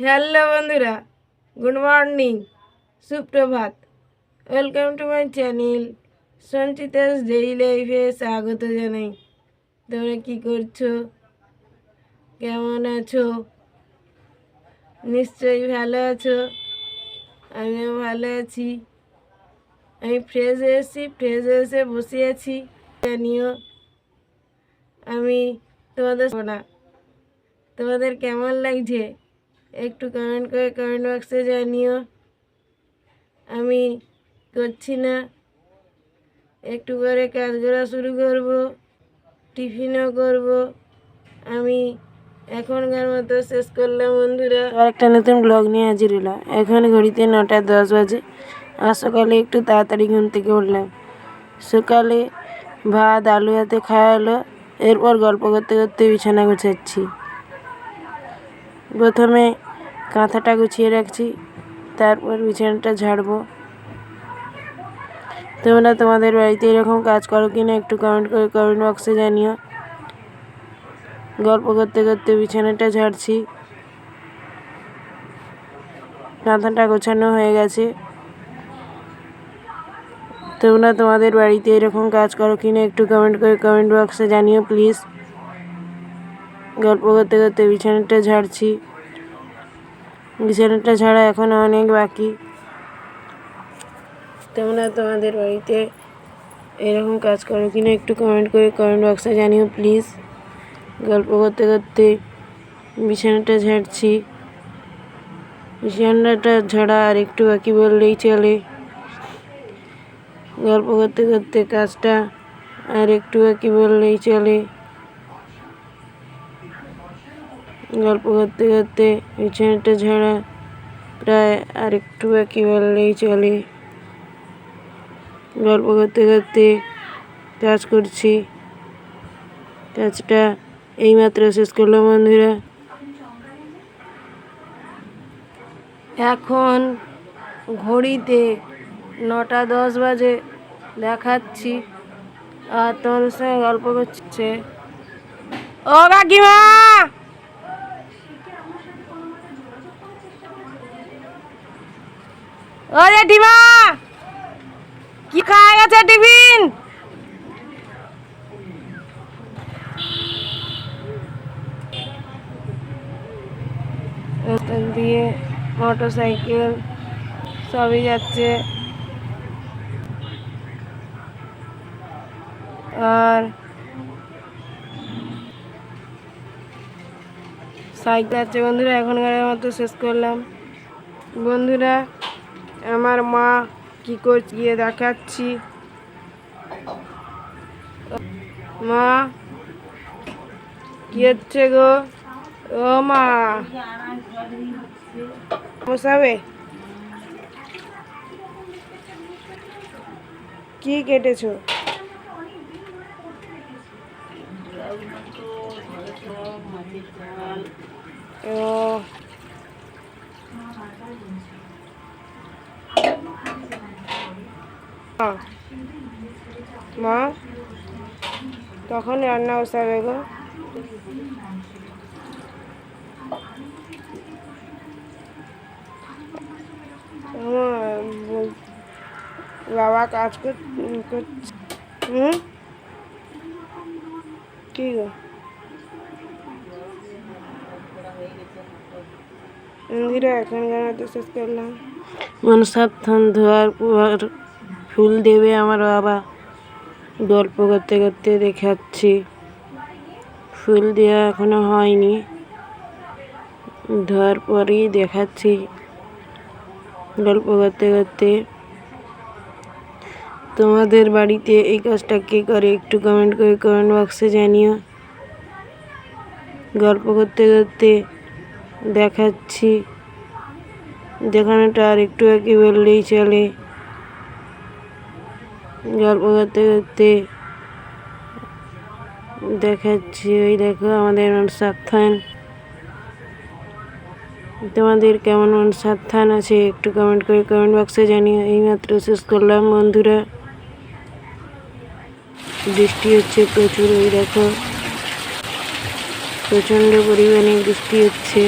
Hello বন্ধুরা, good morning, সুপ্রভাত। Welcome to my channel Sanchita's daily লাইফে স্বাগত জানাই। তোমরা কি করছো, কেমন আছো? নিশ্চয়ই ভালো আছো। আমিও ভালো আছি। আমি ফ্রেশ এসে বসে আছি। জানিও আমি তোমাদের কেমন লাগছে একটু কমেন্ট করে কমেন্ট বক্সে জানিও। আমি করছি না, একটু করে কাজ করা শুরু করব, টিফিনও করব। আমি এখনকার মতো শেষ করলাম বন্ধুরা। আর একটা নতুন ব্লগ নিয়ে হাজির হলাম। এখন ঘড়িতে 9:10 বাজে। আর সকালে একটু তাড়াতাড়ি ঘুম থেকে উঠলাম। সকালে ভাত আলু হাতে খাওয়া হলো। এরপর গল্প করতে করতে বিছানা গুছাচ্ছি। প্রথমে কাঁথাটা গুছিয়ে রাখছি, তারপর বিছানাটা ঝাড়বো। তোমরা তোমাদের বাড়িতে এরকম কাজ করো কিনা একটু কমেন্ট করে কমেন্ট বক্সে জানিও। গল্প করতে করতে বিছানাটা ঝাড়ছি। কাঁথাটা গোছানো হয়ে গেছে। তোমরা তোমাদের বাড়িতে এরকম কাজ করো কিনা একটু কমেন্ট করে কমেন্ট বক্সে জানিও প্লিজ। গল্প করতে করতে বিছানাটা ঝাড়ছি। বিছানাটা ঝাড়া এখনো অনেক বাকি। তোমরা তোমাদের বাড়িতে এরকম কাজ করো কিনা একটু কমেন্ট করে কমেন্ট বক্সে জানিও প্লিজ। গল্প করতে করতে বিছানাটা ঝাড়ছি। বিছানাটা ঝাড়া আর একটু বাকি বললেই চলে। গল্প করতে করতে কাজটা আর একটু বাকি বললেই চলে। গল্প করতে করতে বিছানাটা ঝাড়া প্রায় আর একটু বাকি বললেই চলে। গল্প করতে করতে কাজ করছি। কাজটা এইমাত্র শেষ করলাম বন্ধুরা। এখন ঘড়িতে 9:10 বাজে দেখাচ্ছি। আর তোমাদের সঙ্গে গল্প করছে। ও কাকিমা, ও জেঠিমা, কি খাওয়া গেছে টিফিন? দিয়ে মোটর সাইকেল সবই যাচ্ছে। আর সাইকেল যাচ্ছে বন্ধুরা। এখনকার মতো শেষ করলাম বন্ধুরা। আমার মা কি করছে গিয়ে দেখাচ্ছি। মা কি হচ্ছে গো? ও মা, বসাবে কি কেটেছো? ও মা কখন রান্না বসাবে গো? বাবা কাজ করছে। কি গো মন্দিরে এখনকার মতো শেষ করলাম। মনসার থান ধোয়ার পর ফুল দেবে আমার বাবা। গল্প করতে করতে দেখাচ্ছি। ফুল দেওয়া এখনো হয়নি, ধোয়ার পরেই দেখাচ্ছি। গল্প করতে করতে তোমাদের বাড়িতে এই কাজটা কে করে একটু কমেন্ট করে কমেন্ট বক্সে জানিও। গল্প করতে করতে দেখাচ্ছি। দেখানোটা আর একটু বাকি বললেই চলে। গল্প করতে করতে দেখাচ্ছি। ওই দেখো আমাদের মনসার থান। তোমাদের কেমন মনসার থান আছে একটু কমেন্ট করে কমেন্ট বক্সে জানিও। এইমাত্র শেষ করলাম বন্ধুরা। বৃষ্টি হচ্ছে প্রচুর। ওই দেখো প্রচণ্ড পরিমাণে বৃষ্টি হচ্ছে।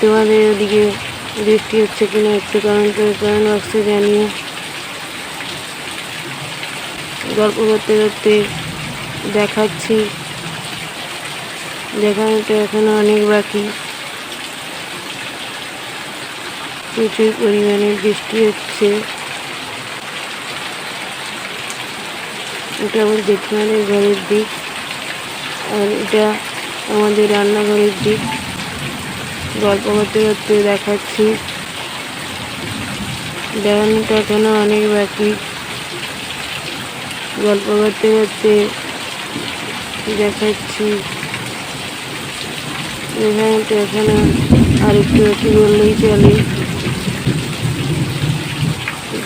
তোমাদের ওদিকে বৃষ্টি হচ্ছে কিনা একটু কমেন্ট বক্সে জানিও। গল্প করতে করতে দেখাচ্ছি, দেখানোটা এখনো অনেক বাকি। প্রচুর পরিমাণে বৃষ্টি হচ্ছে। এটা আমার জেঠিমাদের ঘরের দিক, আর এটা আমাদের রান্নাঘরের দিক। গল্প করতে করতে দেখাচ্ছি, দেখানোটা এখনো অনেক বাকি। গল্প করতে করতে দেখাচ্ছি, দেখানোটা এখনো আর একটু বাকি বললেই চলে।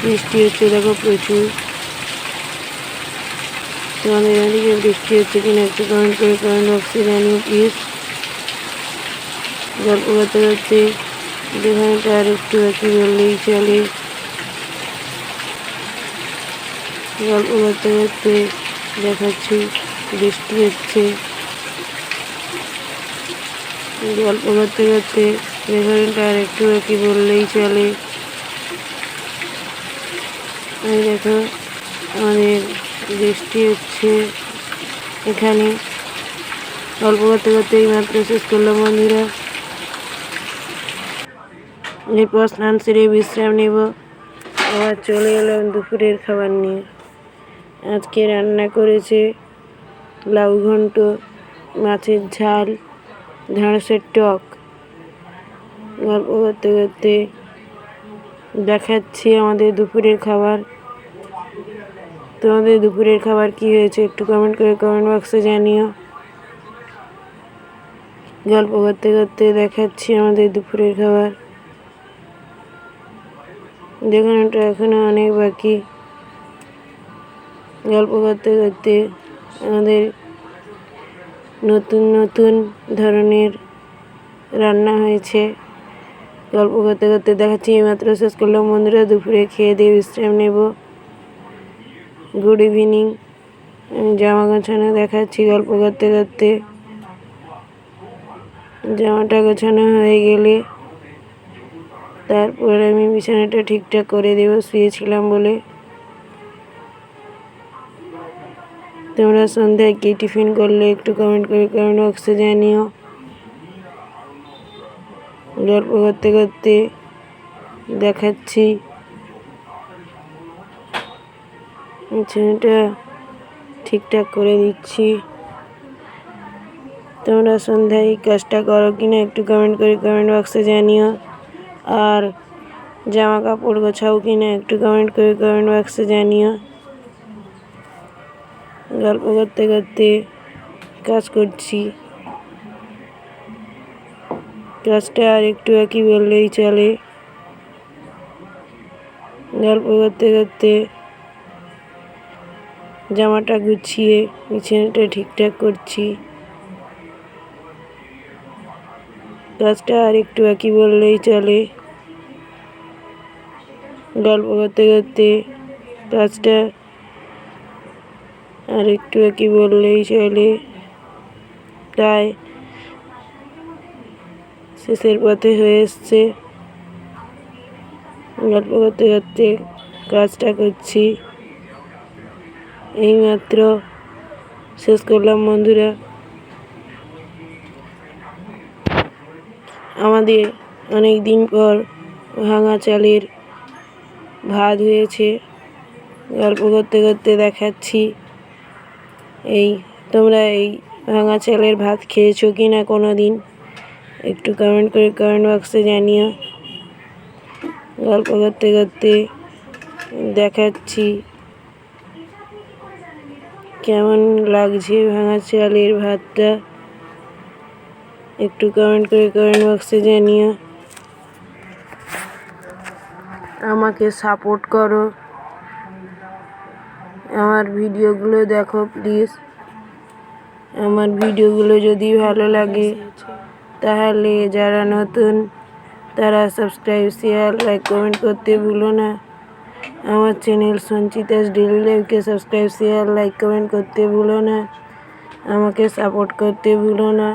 বৃষ্টি হচ্ছে দেখো প্রচুর। তোমাদের এদিকে বৃষ্টি হচ্ছে কিনা একটু কমেন্ট বক্সে জানিও প্লিজ। গল্প করতে করতে দেখানোটা আর একটু বাকি বললেই চলে। গল্প করতে করতে দেখাচ্ছি বৃষ্টি হচ্ছে। গল্প করতে করতে দেখানোটা আর একটু বাকি বললেই চলে। এই দেখো আমাদের বৃষ্টি হচ্ছে এখানে। গল্প করতে করতে এইমাত্র শেষ করলাম বন্ধুরা। এরপর স্নান সেরে বিশ্রাম নেব। আবার চলে এলাম দুপুরের খাবার নিয়ে। আজকে রান্না করেছে লাউ ঘন্ট, মাছের ঝাল, ঢেঁড়সের টক। গল্প করতে করতে দেখাচ্ছি আমাদের দুপুরের খাবার। তোমাদের দুপুরের খাবার কি হয়েছে একটু কমেন্ট বক্সে জানিও। গল্প করতে করতে দেখাচ্ছি আমাদের দুপুরের খাবার। দেখানোটা এখনো অনেক বাকি। গল্প করতে করতে আমাদের নতুন নতুন ধরনের রান্না হয়েছে। গল্প করতে করতে দেখাচ্ছি এইমাত্র শেষ করলাম বন্ধুরা। দুপুরে খেয়ে দিয়ে বিশ্রাম নেব। Good evening. আমি জামা গোছানো দেখাচ্ছি গল্প করতে করতে। জামাটা গোছানো হয়ে গেলে তারপর আমি বিছানাটা ঠিকঠাক করে দেবো, শুয়েছিলাম বলে। তোমরা সন্ধ্যায় কি টিফিন করলে একটু কমেন্ট বক্সে জানিও। গল্প করতে করতে দেখাচ্ছি বিছানাটা ঠিকঠাক করে দিচ্ছি। তোমরা সন্ধ্যায় এই কাজটা করো কিনা একটু কমেন্ট বক্সে জানিও। আর জামা কাপড় গোছাও কিনা একটু কমেন্ট বক্সে জানিও। গল্প করতে করতে কাজ করছি। কাজটা আর একটু বাকি বললেই চলে। গল্প করতে করতে জামাটা গুছিয়ে বিছানাটা ঠিকঠাক করছি। কাজটা আর একটু বাকি বললেই চলে। গল্প করতে করতে কাজটা আর একটু বাকি বললেই চলে। তাই শেষের পথে হয়ে এসছে। গল্প করতে করতে কাজটা করছি। এইমাত্র শেষ করলাম বন্ধুরা। আমাদের অনেক দিন পর ভাঙা চালের ভাত হয়েছে। গল্প করতে করতে দেখাচ্ছি। তোমরা এই ভাঙা চালের ভাত খেয়েছো কি না কোনো দিন একটু কমেন্ট বক্সে জানিও। গল্প করতে করতে দেখাচ্ছি কেমন লাগছে ভাঙা চালের ভাতটা একটু কমেন্ট বক্সে জানিও। আমাকে সাপোর্ট করো, আমার ভিডিওগুলো দেখো প্লিজ। আমার ভিডিওগুলো যদি ভালো লাগে তাহলে যারা নতুন তারা সাবস্ক্রাইব, শেয়ার, লাইক, কমেন্ট করতে ভুলো না। আমার চ্যানেল সঞ্চিতাস ডেইলি লাইফকে সাবস্ক্রাইব, শেয়ার, লাইক, কমেন্ট করতে ভুলো না। আমাকে সাপোর্ট করতে ভুলো না।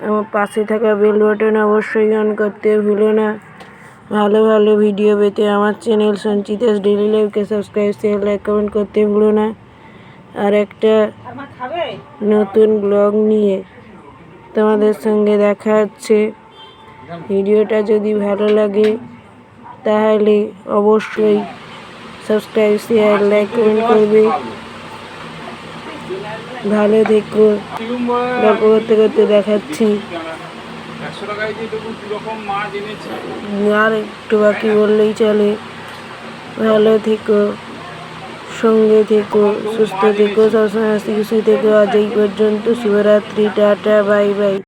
আমার পাশে থাকা বেল বাটন অবশ্যই অন করতে ভুলো না। ভালো ভালো ভিডিও পেতে আমার চ্যানেল সঞ্চিতাস ডেইলি লাইফকে সাবস্ক্রাইব, শেয়ার, লাইক, কমেন্ট করতে ভুলো না। আর একটা নতুন ব্লগ নিয়ে তোমাদের সঙ্গে দেখা হচ্ছে। ভিডিওটা যদি ভালো লাগে তাহলে অবশ্যই সাবস্ক্রাইব, শেয়ার, লাইক, কমেন্ট করবে। ভালো থেকো। গল্প করতে করতে দেখাচ্ছি। আর একটু বাকি বললেই চলে। ভালো থেকো, সঙ্গে থেকো, সুস্থ থেকো, সবসময় হাসি খুশি থেকো। আজ এই পর্যন্ত। শুভরাত্রি, টাটা, বাই বাই।